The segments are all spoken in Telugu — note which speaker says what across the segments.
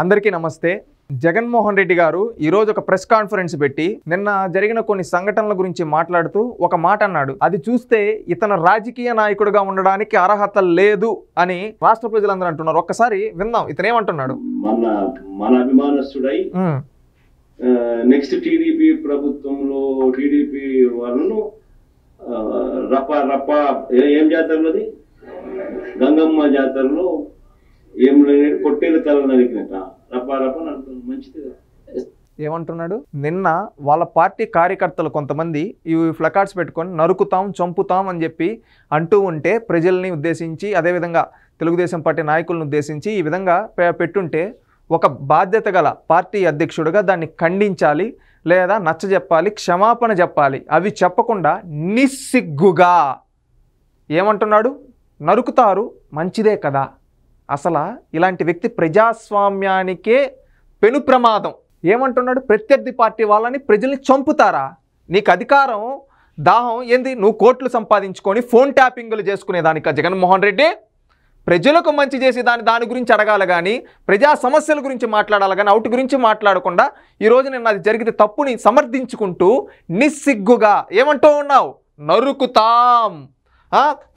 Speaker 1: అందరికీ నమస్తే. జగన్మోహన్ రెడ్డి గారు ఈరోజు ఒక ప్రెస్ కాన్ఫరెన్స్ పెట్టి నిన్న జరిగిన కొన్ని సంఘటనల గురించి మాట్లాడుతూ ఒక మాట అన్నాడు. అది చూస్తే ఇతను రాజకీయ నాయకుడిగా ఉండడానికి అర్హత లేదు అని రాష్ట్ర ప్రజలందరూ అంటున్నారు. ఒక్కసారి విందాం ఇతను ఏమంటున్నాడు.
Speaker 2: మన అభిమానస్తుడై నెక్స్ట్ టీడీపీ ప్రభుత్వంలో టీడీపీ వాళ్ళను రప్ప ఏం జాతరలోది గంగమ్మ జాతరలో ఏం పొట్టేలు తల నరికినట్ట రప్ప మంచిది.
Speaker 1: ఏమంటున్నాడు, నిన్న వాళ్ళ పార్టీ కార్యకర్తలు కొంతమంది ఈ ఫ్లకార్డ్స్ పెట్టుకొని నరుకుతాం చంపుతాం అని చెప్పి అంటూ ఉంటే ప్రజల్ని ఉద్దేశించి అదేవిధంగా తెలుగుదేశం పార్టీ నాయకులను ఉద్దేశించి ఈ విధంగా పెట్టుంటే ఒక బాధ్యత గల పార్టీ అధ్యక్షుడిగా దాన్ని ఖండించాలి, లేదా నచ్చజెప్పాలి, క్షమాపణ చెప్పాలి. అవి చెప్పకుండా నిస్సిగ్గుగా ఏమంటున్నాడు, నరుకుతారు మంచిదే కదా. అసలు ఇలాంటి వ్యక్తి ప్రజాస్వామ్యానికే పెను ప్రమాదం. ఏమంటున్నాడు, ప్రత్యర్థి పార్టీ వాళ్ళని ప్రజల్ని చంపుతారా? నీకు అధికారం దాహం ఏంది? నువ్వు కోట్లు సంపాదించుకొని ఫోన్ ట్యాపింగ్లు చేసుకునేదానిక జగన్మోహన్ రెడ్డి? ప్రజలకు మంచి చేసి దాని గురించి అడగాలి కానీ ప్రజా సమస్యల గురించి మాట్లాడాలి కానీ అవుట్ గురించి మాట్లాడకుండా ఈరోజు నేను అది జరిగితే తప్పుని సమర్థించుకుంటూ నిస్సిగ్గుగా ఏమంటూ ఉన్నావు, నరుకుతాం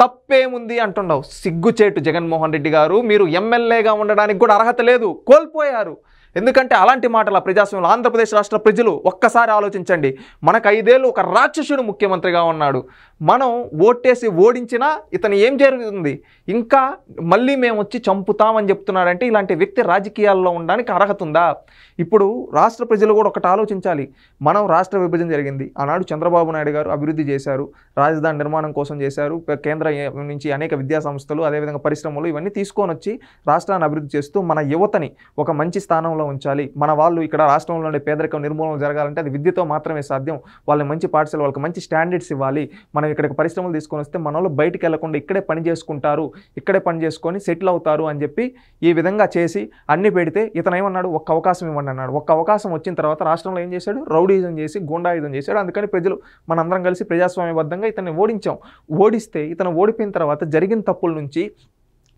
Speaker 1: తప్పేముంది అంటున్నావు. సిగ్గుచేటు జగన్మోహన్ రెడ్డి గారు. మీరు ఎమ్మెల్యేగా ఉండడానికి కూడా అర్హత లేదు, కోల్పోయారు. ఎందుకంటే అలాంటి మాటల ప్రజాస్వామ్యంలో ఆంధ్రప్రదేశ్ రాష్ట్ర ప్రజలు ఒక్కసారి ఆలోచించండి. మనకు 5 ఏళ్ళు ఒక రాక్షసుడు ముఖ్యమంత్రిగా ఉన్నాడు. మనం ఓటేసి ఓడించినా ఇతను ఏం జరుగుతుంది, ఇంకా మళ్ళీ మేము వచ్చి చంపుతామని చెప్తున్నాడంటే ఇలాంటి వ్యక్తి రాజకీయాల్లో ఉండడానికి అర్హత ఉందా? ఇప్పుడు రాష్ట్ర ప్రజలు కూడా ఒకటి ఆలోచించాలి. మనం రాష్ట్ర విభజన జరిగింది, ఆనాడు చంద్రబాబు నాయుడు గారు అభివృద్ధి చేశారు, రాజధాని నిర్మాణం కోసం చేశారు, కేంద్ర నుంచి అనేక విద్యా సంస్థలు అదేవిధంగా పరిశ్రమలు ఇవన్నీ తీసుకొని వచ్చి రాష్ట్రాన్ని అభివృద్ధి చేస్తూ మన యువతని ఒక మంచి స్థానంలో ఉంచాలి. మన వాళ్ళు ఇక్కడ రాష్ట్రంలో ఉండే పేదరికం నిర్మూలన జరగాలంటే అది విద్యతో మాత్రమే సాధ్యం. వాళ్ళని మంచి పాఠశాల, వాళ్ళకి మంచి స్టాండర్డ్స్ ఇవ్వాలి. మనం ఇక్కడికి పరిశ్రమలు తీసుకొని వస్తే మన వాళ్ళు బయటికి వెళ్లకుండా ఇక్కడే పని చేసుకుంటారు, ఇక్కడే పని చేసుకొని సెటిల్ అవుతారు అని చెప్పి ఈ విధంగా చేసి అన్ని పెడితే ఇతను ఏమన్నాడు, ఒక్క అవకాశం ఇవ్వండి అన్నాడు. ఒక్క అవకాశం వచ్చిన తర్వాత రాష్ట్రంలో ఏం చేశాడు, రౌడీజం చేసి గుండాయుధం చేశాడు. అందుకని ప్రజలు మనందరం కలిసి ప్రజాస్వామ్యబద్ధంగా ఇతన్ని ఓడించాం. ఓడిస్తే ఇతను ఓడిపోయిన తర్వాత జరిగిన తప్పుల నుంచి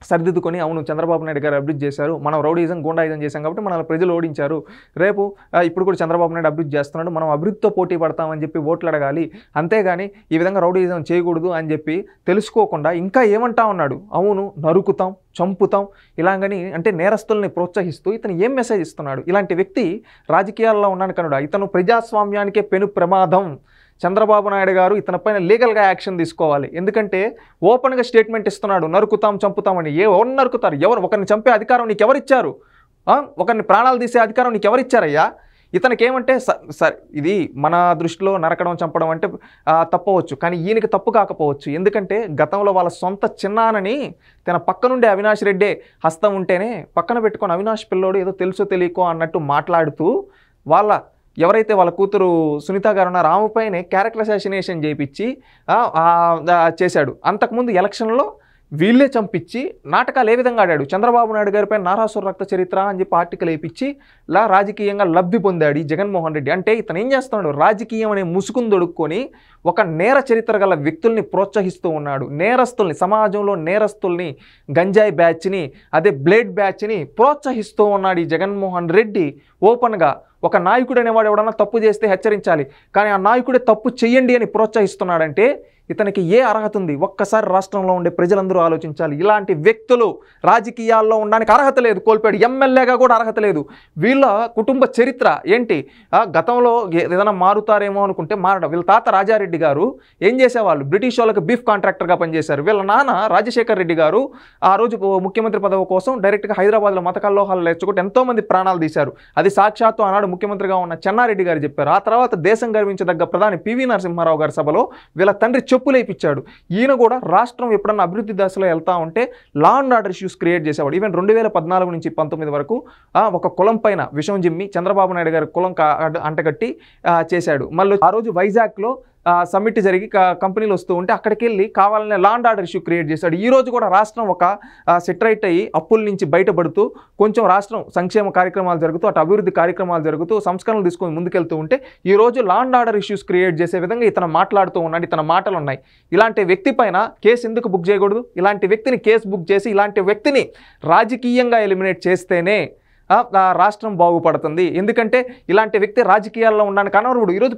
Speaker 1: సరిదిద్దుకొని అవును చంద్రబాబు నాయుడు గారు అభివృద్ధి చేశారు, మనం రౌడీజం గుండాయిజం చేశాం కాబట్టి మన ప్రజలు ఓడించారు, రేపు ఇప్పుడు కూడా చంద్రబాబు నాయుడు అభివృద్ధి చేస్తున్నాడు, మనం అభివృద్ధితో పోటీ పడతామని చెప్పి ఓట్లు అడగాలి, అంతేగాని ఈ విధంగా రౌడీజం చేయకూడదు అని చెప్పి తెలుసుకోకుండా ఇంకా ఏమంటా ఉన్నాడు, అవును నరుకుతాం చంపుతాం ఇలాగని అంటే నేరస్తుల్ని ప్రోత్సహిస్తూ ఇతను ఏం మెసేజ్ ఇస్తున్నాడు? ఇలాంటి వ్యక్తి రాజకీయాల్లో ఉన్నాను కనుక ఇతను ప్రజాస్వామ్యానికే పెను ప్రమాదం. చంద్రబాబు నాయుడు గారు ఇతనిపైన లీగల్గా యాక్షన్ తీసుకోవాలి. ఎందుకంటే ఓపెన్గా స్టేట్మెంట్ ఇస్తున్నాడు, నరుకుతాం చంపుతామని. ఎవరు నరుకుతారు? ఒకరిని చంపే అధికారం నీకు ఎవరిచ్చారు? ఒకరిని ప్రాణాలు తీసే అధికారం నీకు ఎవరిచ్చారయ్యా? ఇతనికి ఏమంటే సరే ఇది మన దృష్టిలో నరకడం చంపడం అంటే తప్పవచ్చు, కానీ ఈయనకి తప్పు కాకపోవచ్చు. ఎందుకంటే గతంలో వాళ్ళ సొంత చిన్నానని తన పక్కనుండే అవినాష్ రెడ్డే హస్తం ఉంటేనే పక్కన పెట్టుకొని అవినాష్ పిల్లోడు ఏదో తెలుసో తెలియకో అన్నట్టు మాట్లాడుతూ ఎవరైతే వాళ్ళ కూతురు సునీత గారు ఉన్నారో ఆమెపైనే క్యారెక్టర్ అసాసినేషన్ చేయించి చేశాడు. అంతకుముందు ఎలక్షన్లో వీళ్ళే చంపించి నాటకాలు ఏ విధంగా ఆడాడు. చంద్రబాబు నాయుడు గారిపై నారాసుర రక్త చరిత్ర అని చెప్పి ఆర్టికల్ వేయించి రాజకీయంగా లబ్ధి పొందాడు ఈ జగన్మోహన్ రెడ్డి. అంటే ఇతను ఏం చేస్తున్నాడు, రాజకీయం అనే ముసుగును దొడుక్కొని ఒక నేర చరిత్ర గల వ్యక్తుల్ని ప్రోత్సహిస్తూ ఉన్నాడు. నేరస్తుల్ని, సమాజంలో నేరస్తుల్ని, గంజాయి బ్యాచ్ని, అదే బ్లేడ్ బ్యాచ్ని ప్రోత్సహిస్తూ ఉన్నాడు ఈ జగన్మోహన్ రెడ్డి. ఓపెన్గా ఒక నాయకుడు అనేవాడు ఎవడన్నా తప్పు చేస్తే హెచ్చరించాలి, కానీ ఆ నాయకుడే తప్పు చెయ్యండి అని ప్రోత్సహిస్తున్నాడంటే ఇతనికి ఏ అర్హత ఉంది? ఒక్కసారి రాష్ట్రంలో ఉండే ప్రజలందరూ ఆలోచించాలి. ఇలాంటి వ్యక్తులు రాజకీయాల్లో ఉండడానికి అర్హత లేదు, కోల్పోయాడు. ఎమ్మెల్యేగా కూడా అర్హత లేదు. వీళ్ళ కుటుంబ చరిత్ర ఏంటి? గతంలో ఏదైనా మారుతారేమో అనుకుంటే మారడం. వీళ్ళ తాత రాజారెడ్డి గారు ఏం చేసేవాళ్ళు, బ్రిటిష్ వాళ్ళకి బీఫ్ కాంట్రాక్టర్గా పనిచేశారు. వీళ్ళ నాన్న రాజశేఖర్ రెడ్డి గారు ఆ రోజు ముఖ్యమంత్రి పదవి కోసం డైరెక్ట్గా హైదరాబాద్లో మత కల్లోహాలు లేచుకుంటే ఎంతోమంది ప్రాణాలు తీశారు. అది సాక్షాత్తు ఆనాడు ముఖ్యమంత్రిగా ఉన్న చెన్నారెడ్డి గారు చెప్పారు. ఆ తర్వాత దేశం గర్వించదగ్గ ప్రధాని పివి నరసింహారావు గారి సభలో వీళ్ళ తండ్రి చెప్పులు వేయించాడు. ఈయన కూడా రాష్ట్రం ఎప్పుడన్నా అభివృద్ధి దశలో వెళ్తా ఉంటే law and order issues create చేసేవాడు. ఈవెన్ 2014 నుంచి 19 వరకు ఒక కులం పైన విషం జిమ్మి చంద్రబాబు నాయుడు గారి కులం అంటగట్టి చేశాడు. మళ్ళీ ఆ రోజు వైజాగ్లో సమ్మిట్ జరిగి కంపెనీలు వస్తూ ఉంటే అక్కడికి వెళ్ళి కావాలనే law and order issue create చేశాడు. ఈ రోజు కూడా రాష్ట్రం ఒక సెటరైట్ అయ్యి అప్పుల నుంచి బయటపడుతూ కొంచెం రాష్ట్రం సంక్షేమ కార్యక్రమాలు జరుగుతూ అటు అభివృద్ధి కార్యక్రమాలు జరుగుతూ సంస్కరణలు తీసుకొని ముందుకెళ్తూ ఉంటే ఈ రోజు law and order issues create చేసే విధంగా ఇతను మాట్లాడుతూ ఉన్నాడు. ఇతని మాటలు ఉన్నాయి. ఇలాంటి వ్యక్తి పైన కేసు ఎందుకు బుక్ చేయకూడదు? ఇలాంటి వ్యక్తిని కేసు బుక్ చేసి ఇలాంటి వ్యక్తిని రాజకీయంగా ఎలిమినేట్ చేస్తేనే రాష్ట్రం బాగుపడుతుంది. ఎందుకంటే ఇలాంటి వ్యక్తి రాజకీయాల్లో ఉండడానికి అనర్హుడు. ఈరోజు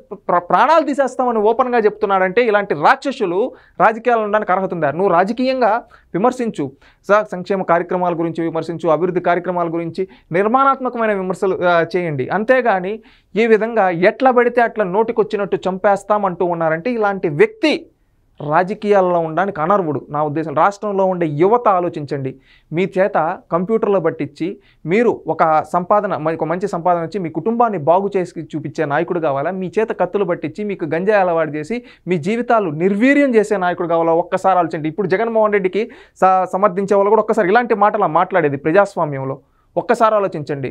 Speaker 1: ప్రాణాలు తీసేస్తామని ఓపెన్గా చెప్తున్నాడంటే ఇలాంటి రాక్షసులు రాజకీయాల్లో ఉండడానికి అర్హత ఉందా? నువ్వు రాజకీయంగా విమర్శించు, సంక్షేమ కార్యక్రమాల గురించి విమర్శించు, అభివృద్ధి కార్యక్రమాల గురించి నిర్మాణాత్మకమైన విమర్శలు చేయండి. అంతేగాని ఈ విధంగా ఎట్లా పడితే అట్లా నోటికొచ్చినట్టు చంపేస్తామంటూ ఉన్నారంటే ఇలాంటి వ్యక్తి రాజకీయాల్లో ఉండడానికి అనర్హుడు నా ఉద్దేశం. రాష్ట్రంలో ఉండే యువత ఆలోచించండి. మీ చేత కంప్యూటర్లో పట్టించి మీరు ఒక మంచి సంపాదన వచ్చి మీ కుటుంబాన్ని బాగు చేసి చూపించే నాయకుడు కావాలా? మీ చేత కత్తులు పట్టించి మీకు గంజాయి అలవాటు చేసి మీ జీవితాలు నిర్వీర్యం చేసే నాయకుడు కావాలా? ఒక్కసారి ఆలోచించండి. ఇప్పుడు జగన్మోహన్ రెడ్డికి సమర్థించే వాళ్ళు కూడా ఒక్కసారి ఇలాంటి మాటలు మాట్లాడేది ప్రజాస్వామ్యంలో. ఒక్కసారి ఆలోచించండి.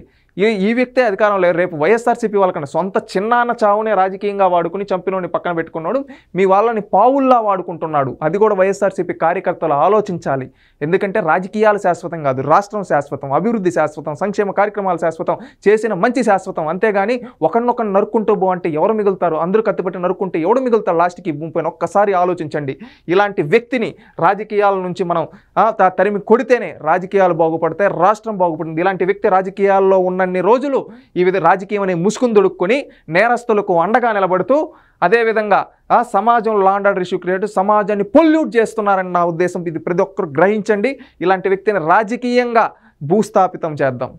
Speaker 1: ఈ వ్యక్తే అధికారంలో రేపు వైఎస్ఆర్సీపీ వాళ్ళకన్నా సొంత చిన్నాన్న చావునే రాజకీయంగా వాడుకుని చంపినోని పక్కన పెట్టుకున్నాడు. మీ వాళ్ళని పావుల్లా వాడుకుంటున్నాడు. అది కూడా వైఎస్ఆర్సీపీ కార్యకర్తలు ఆలోచించాలి. ఎందుకంటే రాజకీయాలు శాశ్వతం కాదు, రాష్ట్రం శాశ్వతం, అభివృద్ధి శాశ్వతం, సంక్షేమ కార్యక్రమాలు శాశ్వతం, చేసిన మంచి శాశ్వతం. అంతేగాని ఒకరినొకరిని నరుక్కుంటూ అంటే ఎవరు మిగులుతారు? అందరూ కత్తిపెట్టి నరుక్కుంటే ఎవడు మిగులుతారు లాస్ట్కి భూమిపైన? ఒక్కసారి ఆలోచించండి. ఇలాంటి వ్యక్తిని రాజకీయాల నుంచి మనం తరిమి కొడితేనే రాజకీయాలు బాగుపడతాయి, రాష్ట్రం బాగుపడుతుంది. ఇలాంటి వ్యక్తి రాజకీయాల్లో ఉన్నన్ని రోజులు ఈ విధంగా రాజకీయం అనే ముసుగును దొడుక్కొని నేరస్తులకు అండగా నిలబడుతూ అదేవిధంగా సమాజంలో law and order issue create సమాజాన్ని పొల్యూట్ చేస్తున్నారని నా ఉద్దేశం. ఇది ప్రతి ఒక్కరు గ్రహించండి. ఇలాంటి వ్యక్తిని రాజకీయంగా భూస్థాపితం చేద్దాం.